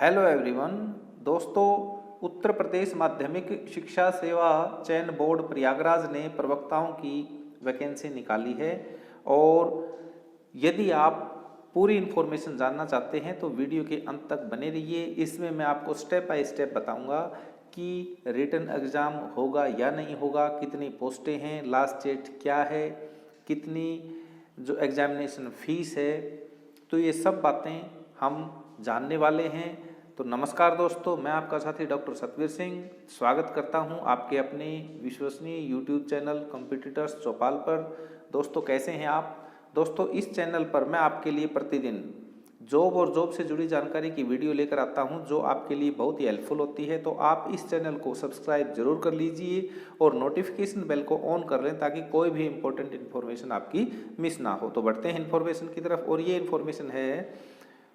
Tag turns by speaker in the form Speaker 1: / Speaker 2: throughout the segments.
Speaker 1: Hello everyone. दोस्तों, उत्तर प्रदेश माध्यमिक शिक्षा सेवा चयन बोर्ड प्रयागराज ने प्रवक्ताओं की वैकेंसी निकाली है और यदि आप पूरी इन्फॉर्मेशन जानना चाहते हैं तो वीडियो के अंत तक बने रहिए। इसमें मैं आपको स्टेप बाय स्टेप बताऊंगा कि रिटन एग्ज़ाम होगा या नहीं होगा, कितनी पोस्टें हैं, लास्ट डेट क्या है, कितनी जो एग्जामिनेशन फीस है, तो ये सब बातें हम जानने वाले हैं। तो नमस्कार दोस्तों, मैं आपका साथी डॉक्टर सतवीर सिंह स्वागत करता हूं आपके अपने विश्वसनीय यूट्यूब चैनल कॉम्पिटिटर्स चौपाल पर। दोस्तों, कैसे हैं आप? दोस्तों, इस चैनल पर मैं आपके लिए प्रतिदिन जॉब और जॉब से जुड़ी जानकारी की वीडियो लेकर आता हूं जो आपके लिए बहुत ही हेल्पफुल होती है। तो आप इस चैनल को सब्सक्राइब जरूर कर लीजिए और नोटिफिकेशन बेल को ऑन कर लें ताकि कोई भी इंपॉर्टेंट इन्फॉर्मेशन आपकी मिस ना हो। तो बढ़ते हैं इन्फॉर्मेशन की तरफ और ये इन्फॉर्मेशन है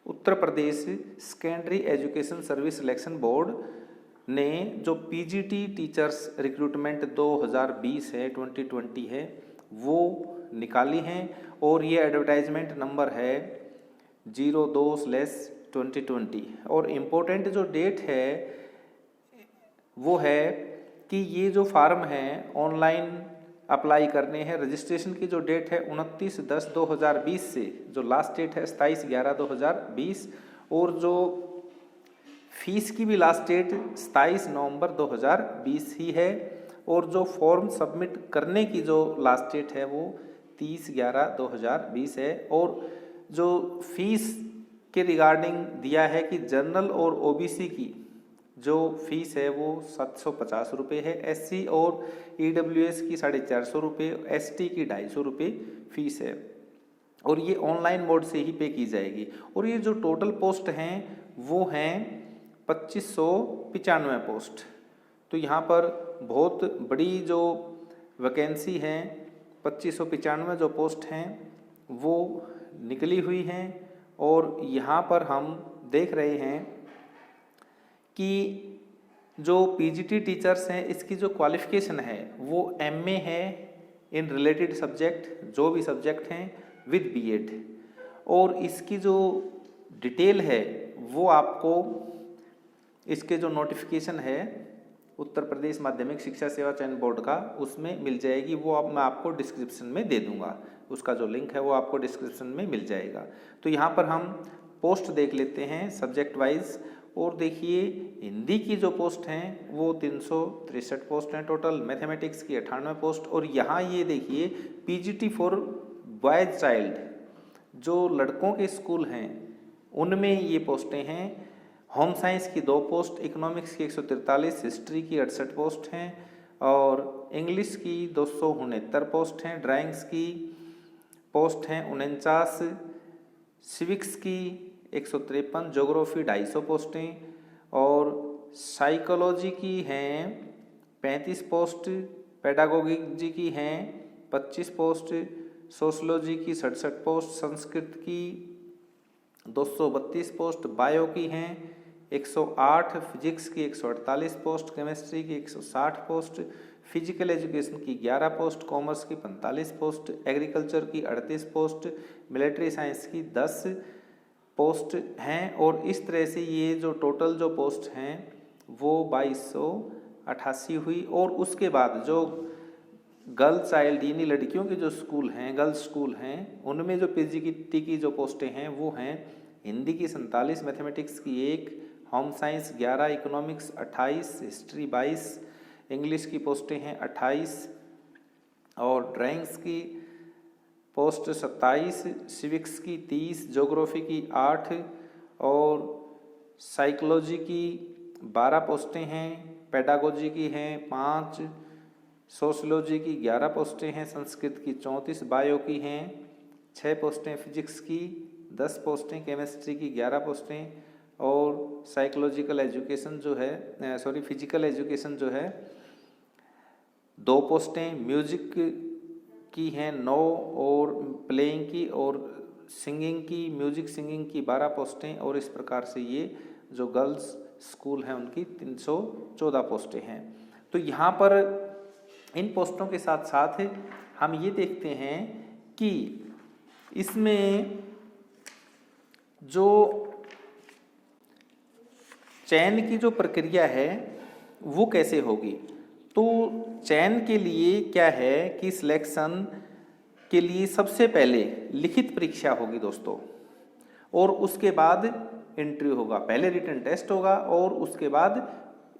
Speaker 1: Uttar Pradesh secondary education service selection board ने जो पीजीटी टीचर्स रिक्रूटमेंट 2020 है 2020 है वो निकाली हैं और ये एडवर्टाइजमेंट नंबर है 02/2020 और इम्पोर्टेंट जो डेट है वो है कि ये जो फार्म है ऑनलाइन अप्लाई करने हैं। रजिस्ट्रेशन की जो डेट है 29/10/2020 से जो लास्ट डेट है 27/11/2020 और जो फीस की भी लास्ट डेट 27 नवंबर 2020 ही है और जो फॉर्म सबमिट करने की जो लास्ट डेट है वो 30/11/2020 है। और जो फीस के रिगार्डिंग दिया है कि जनरल और ओबीसी की जो फीस है वो 750 रुपये है, एससी और ईडब्ल्यूएस की 450 रुपये, एसटी की 250 रुपये फीस है और ये ऑनलाइन मोड से ही पे की जाएगी। और ये जो टोटल पोस्ट हैं वो हैं 2595 पोस्ट। तो यहाँ पर बहुत बड़ी जो वैकेंसी हैं 2595 जो पोस्ट हैं वो निकली हुई हैं और यहाँ पर हम देख रहे हैं कि जो पीजीटी टीचर्स हैं इसकी जो क्वालिफ़िकेशन है वो एमए है इन रिलेटेड सब्जेक्ट, जो भी सब्जेक्ट हैं विद बीएड। और इसकी जो डिटेल है वो आपको इसके जो नोटिफिकेशन है उत्तर प्रदेश माध्यमिक शिक्षा सेवा चयन बोर्ड का उसमें मिल जाएगी। वो अब मैं आपको डिस्क्रिप्शन में दे दूंगा, उसका जो लिंक है वो आपको डिस्क्रिप्शन में मिल जाएगा। तो यहाँ पर हम पोस्ट देख लेते हैं सब्जेक्ट वाइज और देखिए हिंदी की जो पोस्ट हैं वो 363 पोस्ट हैं टोटल, मैथमेटिक्स की 98 पोस्ट और यहाँ ये देखिए पीजीटी फॉर बॉयज चाइल्ड जो लड़कों के स्कूल हैं उनमें ये पोस्टें हैं। होम साइंस की 2 पोस्ट, इकोनॉमिक्स की 143, हिस्ट्री की 68 पोस्ट हैं और इंग्लिश की 269 पोस्ट हैं, ड्राइंग्स की पोस्ट हैं 49, सिविक्स की 153, ज्योग्राफी 250 पोस्टें और साइकोलॉजी की हैं 35 पोस्ट, पेडागोगी की हैं 25 पोस्ट, सोशलॉजी की 67 पोस्ट, संस्कृत की 232 पोस्ट, बायो की हैं 108, फिजिक्स की 148 पोस्ट, केमिस्ट्री की 160 पोस्ट, फिजिकल एजुकेशन की 11 पोस्ट, कॉमर्स की 45 पोस्ट, एग्रीकल्चर की 38 पोस्ट, मिलिट्री साइंस की 10 पोस्ट हैं। और इस तरह से ये जो टोटल जो पोस्ट हैं वो 2288 हुई। और उसके बाद जो गर्ल चाइल्ड यानी लड़कियों के जो स्कूल हैं, गर्ल्स स्कूल हैं, उनमें जो पीजीटी की जो पोस्टें हैं वो हैं हिंदी की 47, मैथमेटिक्स की 1, home science 11, economics 28, history 22, English की पोस्टें हैं 28 और ड्राइंग्स की पोस्ट 27, सिविक्स की 30, ज्योग्राफी की 8 और साइकोलॉजी की 12 पोस्टें हैं, पेडागोजी की हैं 5, सोशलॉजी की 11 पोस्टें हैं, संस्कृत की 34, बायो की हैं 6 पोस्टें, फिजिक्स की 10 पोस्टें, केमिस्ट्री की 11 पोस्टें और साइकोलॉजिकल एजुकेशन जो है फिजिकल एजुकेशन जो है 2 पोस्टें, म्यूजिक की हैं 9 और प्लेइंग की और सिंगिंग की, म्यूजिक सिंगिंग की 12 पोस्टें। और इस प्रकार से ये जो गर्ल्स स्कूल हैं उनकी 314 पोस्टें हैं। तो यहाँ पर इन पोस्टों के साथ साथ हम ये देखते हैं कि इसमें जो चयन की जो प्रक्रिया है वो कैसे होगी। तो चयन के लिए क्या है कि सिलेक्शन के लिए सबसे पहले लिखित परीक्षा होगी दोस्तों, और उसके बाद इंटरव्यू होगा। पहले रिटन टेस्ट होगा और उसके बाद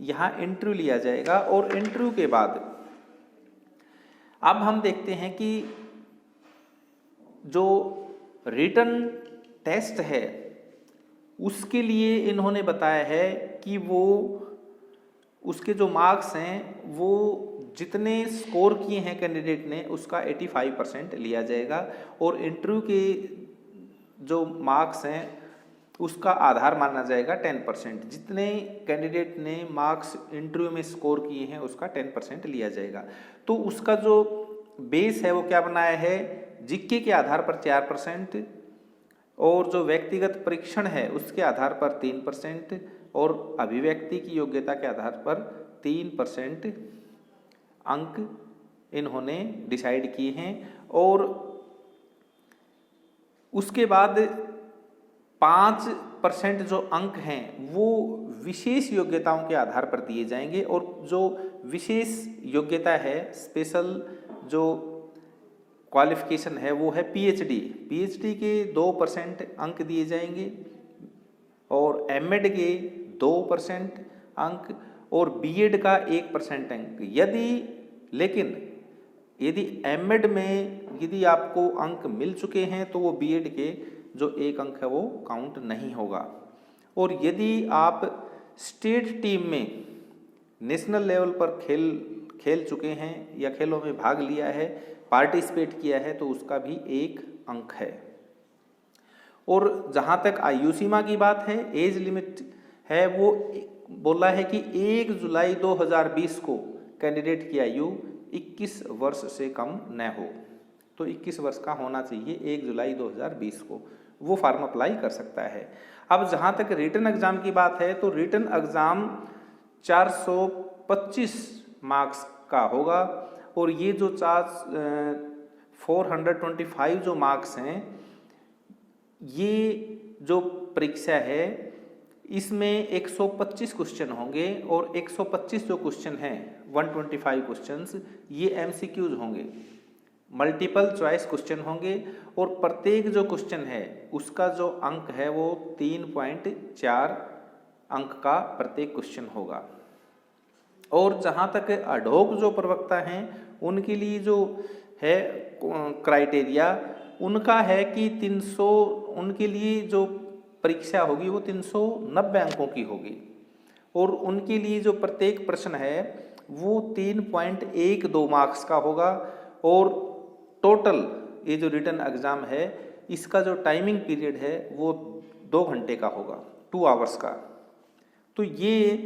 Speaker 1: यहाँ इंटरव्यू लिया जाएगा, और इंटरव्यू के बाद अब हम देखते हैं कि जो रिटन टेस्ट है उसके लिए इन्होंने बताया है कि वो उसके जो मार्क्स हैं वो जितने स्कोर किए हैं कैंडिडेट ने उसका 85% लिया जाएगा, और इंटरव्यू के जो मार्क्स हैं उसका आधार माना जाएगा 10%। जितने कैंडिडेट ने मार्क्स इंटरव्यू में स्कोर किए हैं उसका 10% लिया जाएगा। तो उसका जो बेस है वो क्या बनाया है, जीके के आधार पर 4%, और जो व्यक्तिगत परीक्षण है उसके आधार पर 3%, और अभिव्यक्ति की योग्यता के आधार पर 3% अंक इन्होंने डिसाइड किए हैं। और उसके बाद 5% जो अंक हैं वो विशेष योग्यताओं के आधार पर दिए जाएंगे, और जो विशेष योग्यता है, स्पेशल जो क्वालिफिकेशन है वो है पीएचडी के 2% अंक दिए जाएंगे, और एमएड के 2% अंक, और बीएड का 1% अंक। यदि एमएड में यदि आपको अंक मिल चुके हैं तो वो बीएड के जो 1 अंक है वो काउंट नहीं होगा। और यदि आप स्टेट टीम में नेशनल लेवल पर खेल चुके हैं या खेलों में भाग लिया है, पार्टिसिपेट किया है, तो उसका भी 1 अंक है। और जहाँ तक आयु सीमा की बात है, एज लिमिट है, वो बोला है कि 1 जुलाई 2020 को कैंडिडेट की आयु 21 वर्ष से कम न हो। तो 21 वर्ष का होना चाहिए 1 जुलाई 2020 को, वो फॉर्म अप्लाई कर सकता है। अब जहाँ तक रिटन एग्ज़ाम की बात है, तो रिटन एग्ज़ाम 425 मार्क्स का होगा, और ये जो 425 जो मार्क्स हैं, ये जो परीक्षा है इसमें 125 क्वेश्चन होंगे, और 125 जो क्वेश्चन हैं 125 क्वेश्चंस ये एमसीक्यूज होंगे, मल्टीपल चॉइस क्वेश्चन होंगे, और प्रत्येक जो क्वेश्चन है उसका जो अंक है वो 3.4 अंक का प्रत्येक क्वेश्चन होगा। और जहाँ तक अडोक जो प्रवक्ता हैं उनके लिए जो है क्राइटेरिया उनका है कि 300, उनके लिए जो परीक्षा होगी वो 390 अंकों की होगी, और उनके लिए जो प्रत्येक प्रश्न है वो 3.12 मार्क्स का होगा, और टोटल ये जो रिटन एग्ज़ाम है इसका जो टाइमिंग पीरियड है वो 2 घंटे का होगा, 2 आवर्स का। तो ये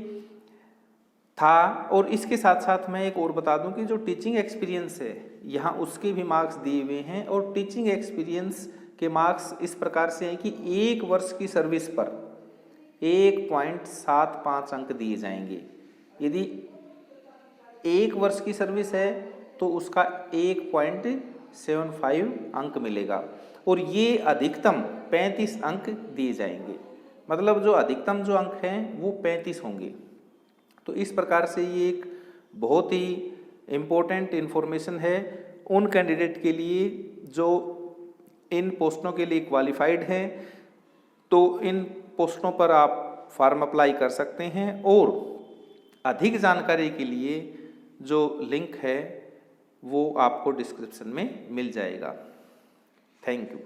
Speaker 1: था। और इसके साथ साथ मैं एक और बता दूं कि जो टीचिंग एक्सपीरियंस है यहाँ उसके भी मार्क्स दिए हुए हैं, और टीचिंग एक्सपीरियंस के मार्क्स इस प्रकार से हैं कि 1 वर्ष की सर्विस पर 1.75 अंक दिए जाएंगे। यदि 1 वर्ष की सर्विस है तो उसका 1.75 अंक मिलेगा, और ये अधिकतम 35 अंक दिए जाएंगे। मतलब जो अधिकतम जो अंक हैं वो 35 होंगे। तो इस प्रकार से ये एक बहुत ही इम्पोर्टेंट इन्फॉर्मेशन है उन कैंडिडेट के लिए जो इन पोस्टों के लिए क्वालिफाइड हैं। तो इन पोस्टों पर आप फॉर्म अप्लाई कर सकते हैं, और अधिक जानकारी के लिए जो लिंक है वो आपको डिस्क्रिप्शन में मिल जाएगा। Thank you.